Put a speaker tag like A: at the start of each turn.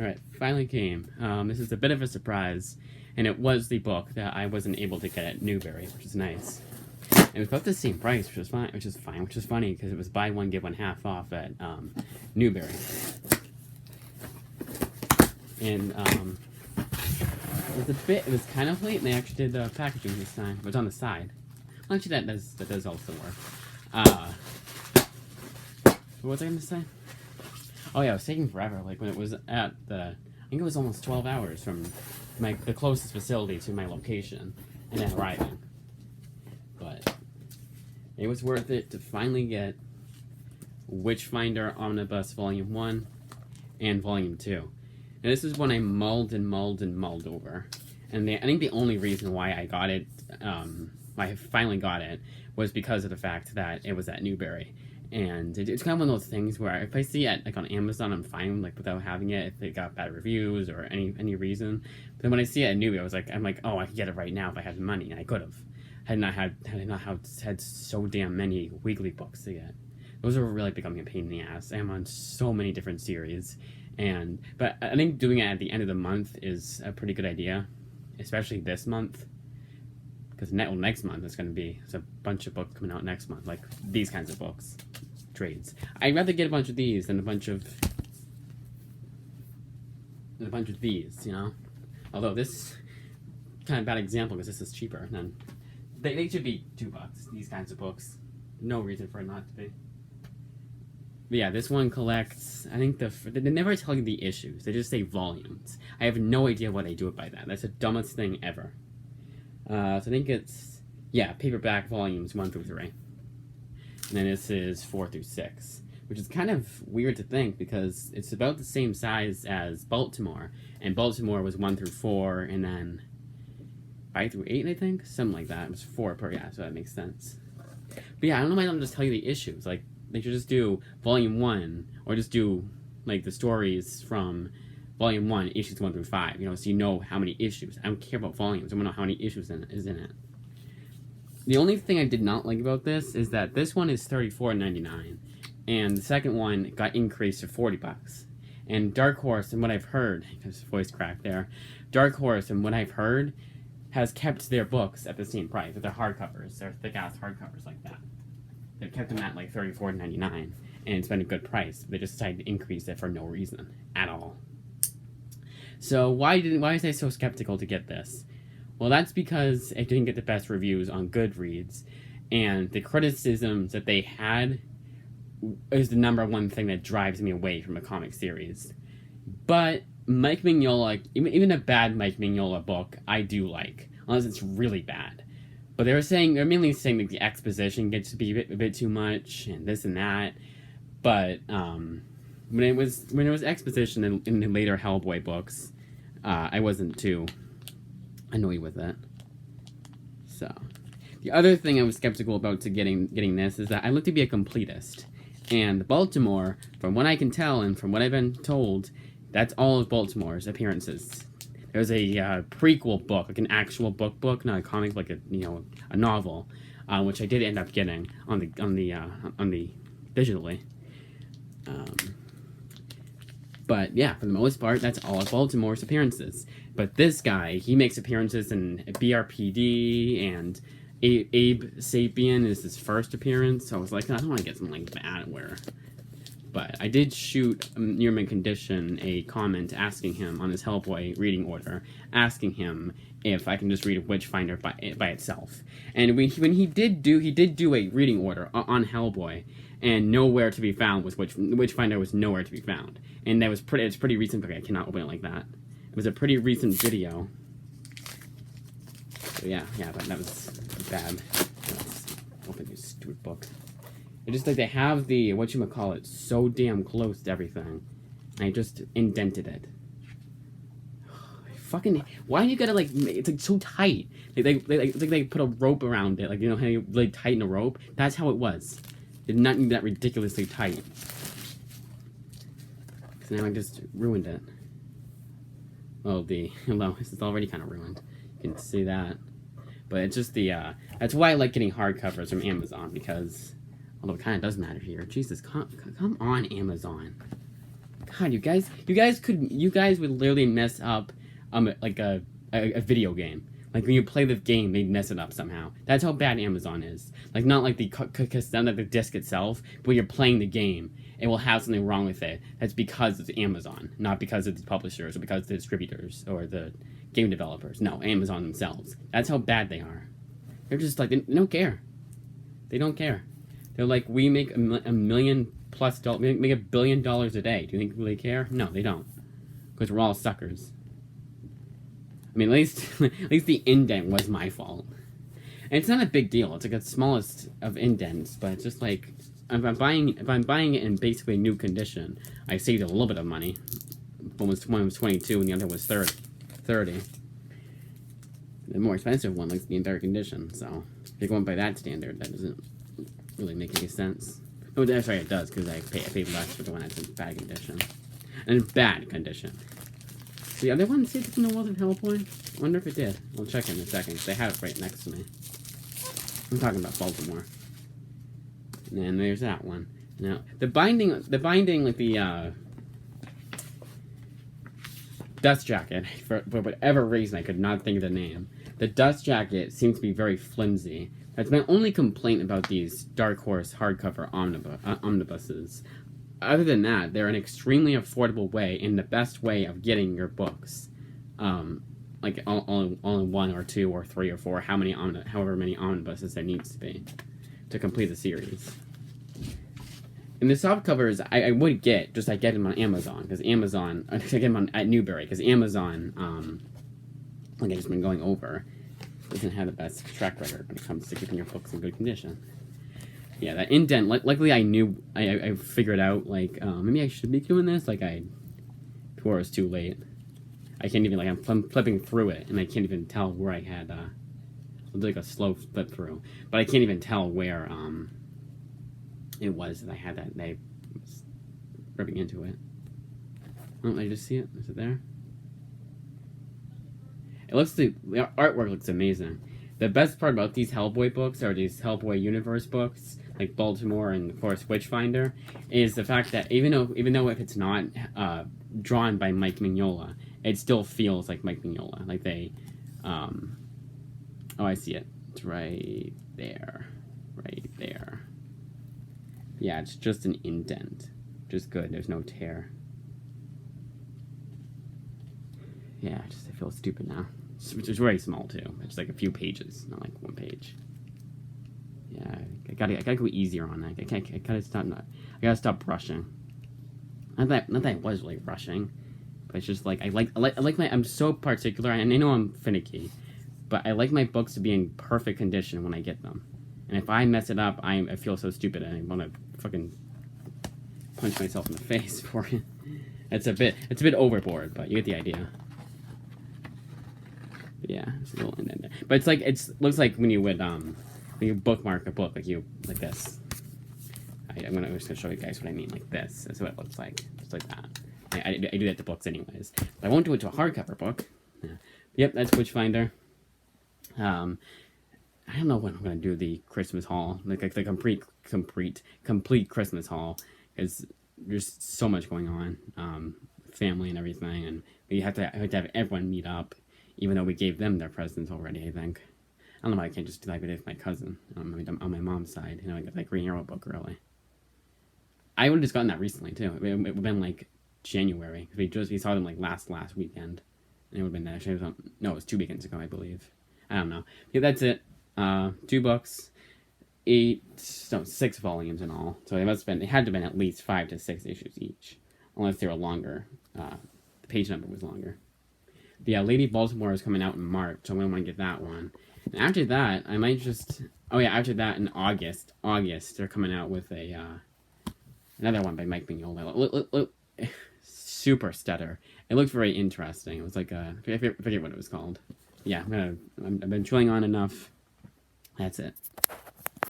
A: Alright, finally came. This is a bit of a surprise, and it was the book that I wasn't able to get at Newberry, which is nice. It was about the same price, which is funny, because it was buy one, get one half off at Newberry. And it was kind of late, and they actually did the packaging this time. It was on the side. Well, actually, that does also work. What was I going to say? Oh yeah, it was taking forever. Like when it was at I think it was almost 12 hours from the closest facility to my location, and then arriving. But it was worth it to finally get Witchfinder Omnibus Volume 1 and Volume 2. And this is one I mulled over. And I think the only reason why I got it, I finally got it, was because of the fact that it was at Newberry. And it's kind of one of those things where if I see it like on Amazon, I'm fine like without having it if it got bad reviews or any reason. But then when I see it at Newberry, I'm like, oh, I could get it right now if I had the money, and I could have. Had I not had so damn many weekly books to get. Those are really becoming a pain in the ass. I'm on so many different series, but I think doing it at the end of the month is a pretty good idea, especially this month. Because next month there's a bunch of books coming out next month, like these kinds of books, trades. I'd rather get a bunch of these than a bunch of these, you know. Although this kind of bad example because this is cheaper than they should be $2. These kinds of books, no reason for it not to be. But yeah, this one collects. I think they never tell you the issues. They just say volumes. I have no idea why they do it by that. That's the dumbest thing ever. So I think it's, paperback volumes 1 through 3. And then this is 4 through 6, which is kind of weird to think because it's about the same size as Baltimore. And Baltimore was 1 through 4, and then 5 through 8, I think? Something like that. It was 4 per, so that makes sense. But yeah, I don't know why they don't just tell you the issues. Like, they should just do Volume 1, or just do, like, the stories from Volume 1, issues 1 through 5, so you know how many issues. I don't care about volumes. I want to know how many issues is in it. The only thing I did not like about this is that this one is $34.99, and the second one got increased to $40. And Dark Horse, and what I've heard, because voice crack there, Dark Horse, and what I've heard, has kept their books at the same price. They're hardcovers. They're thick-ass hardcovers like that. They've kept them at like $34.99, and it's been a good price. They just decided to increase it for no reason at all. So why was I so skeptical to get this? Well, that's because it didn't get the best reviews on Goodreads, and the criticisms that they had is the number one thing that drives me away from a comic series. But Mike Mignola, even a bad Mike Mignola book, I do like, unless it's really bad. But they're mainly saying that the exposition gets to be a bit too much, and this and that. But when it was exposition in the later Hellboy books, I wasn't too annoyed with it. So, the other thing I was skeptical about getting this is that I look to be a completist, and Baltimore, from what I can tell and from what I've been told, that's all of Baltimore's appearances. There's a prequel book, like an actual book, not a comic, like a novel, which I did end up getting on the digitally. But yeah, for the most part, that's all of Baltimore's appearances. But this guy, he makes appearances in BRPD, and Abe Sapien is his first appearance. So I was like, I don't want to get something like that where. But I did shoot Nearman Condition a comment asking him on his Hellboy reading order, asking him if I can just read Witchfinder by itself. And when he did do a reading order on Hellboy, and nowhere to be found was Witchfinder was nowhere to be found. And it's pretty recent, but I cannot open it like that. It was a pretty recent video. So yeah, but that was bad. Let's open this stupid book. It's just like they have the, whatchamacallit, so damn close to everything. And I just indented it. Fucking, why do you gotta, like, it's like so tight. They put a rope around it. Like, how you really tighten a rope? That's how it was. It did not need that ridiculously tight. So now I just ruined it. Oh, hello, this is already kind of ruined. You can see that. But it's just that's why I like getting hardcovers from Amazon, because, although it kind of does matter here. Jesus, come on, Amazon. God, you guys would literally mess up, like a video game. Like when you play the game, they mess it up somehow. That's how bad Amazon is. Like not like the not like the disc itself, but when you're playing the game, it will have something wrong with it. That's because it's Amazon, not because of the publishers or because of the distributors or the game developers. No, Amazon themselves. That's how bad they are. They're just like, they don't care. They don't care. They're like, we make $1 million plus, we make $1 billion a day. Do you think they care? No, they don't. Because we're all suckers. I mean, at least the indent was my fault. And it's not a big deal. It's like the smallest of indents, but it's just like, if I'm buying it in basically new condition, I saved a little bit of money. One was 22 and the other was 30. The more expensive one likes the entire condition, so if you're going by that standard, that doesn't really make any sense. Oh, sorry, it does, because I paid less for the one that's in bad condition. And in bad condition. So the other one, see if it's in the World of Hellboy? I wonder if it did. I'll check in a second, because they have it right next to me. I'm talking about Baltimore. And then there's that one. Now, the binding, like the, dust jacket, for whatever reason, I could not think of the name. The dust jacket seems to be very flimsy. That's my only complaint about these Dark Horse hardcover omnibuses. Other than that, they're an extremely affordable way and the best way of getting your books. Like all in 1 or 2 or 3 or 4, however many omnibuses there needs to be to complete the series. And the soft covers, I would get, just I get them on Amazon, because Amazon, I get them at Newberry, because Amazon, like I've just been going over, doesn't have the best track record when it comes to keeping your books in good condition. Yeah, that indent, luckily I knew, I figured out, like, maybe I should be doing this, like before it was too late. I can't even, like, I'm flipping through it, and I can't even tell where I had, I'll do like a slow flip through, but I can't even tell where, it was that I had that, I was rubbing into it. Oh, I just see it? Is it there? It looks, the artwork looks amazing. The best part about these Hellboy books, or these Hellboy universe books, like Baltimore and of course Witchfinder, is the fact that even though if it's not drawn by Mike Mignola, it still feels like Mike Mignola. Like they, oh, I see it. It's right there. Right there. Yeah, it's just an indent. Just good. There's no tear. Yeah, I feel stupid now. It's very small too. It's like a few pages, not like 1 page. Yeah, I gotta go easier on that. I gotta stop rushing. Not that I was really rushing, but it's just like I like my. I'm so particular, and I know I'm finicky, but I like my books to be in perfect condition when I get them. And if I mess it up, I feel so stupid, and I want to fucking punch myself in the face for it. It's a bit overboard, but you get the idea. But yeah, it's a little indent there. But looks like when you would when you bookmark a book, like this. I'm just gonna show you guys what I mean, like this. That's what it looks like, just like that. I do that to books anyways. But I won't do it to a hardcover book. Yeah. Yep, that's Witchfinder. I don't know when I'm gonna do the Christmas haul, like the complete Christmas haul, because there's so much going on, family and everything, and we have to have everyone meet up, even though we gave them their presents already. I think I don't know why I can't just do that with my cousin on my mom's side. You know, I got that Green Arrow book early. I would have just gotten that recently too. It would have been like January, because we saw them like last weekend, and it would have been actually it was 2 weekends ago, I believe. I don't know. Yeah, that's it. 2 books, 6 volumes in all. So it had to have been at least 5 to 6 issues each, unless they were longer. The page number was longer. But yeah, Lady Baltimore is coming out in March, so I want to get that one. And after that, I might just. Oh yeah, after that in August, they're coming out with another one by Mike Mignola. Super stutter. It looked very interesting. It was like I forget what it was called. Yeah, I've been chewing on enough. That's it.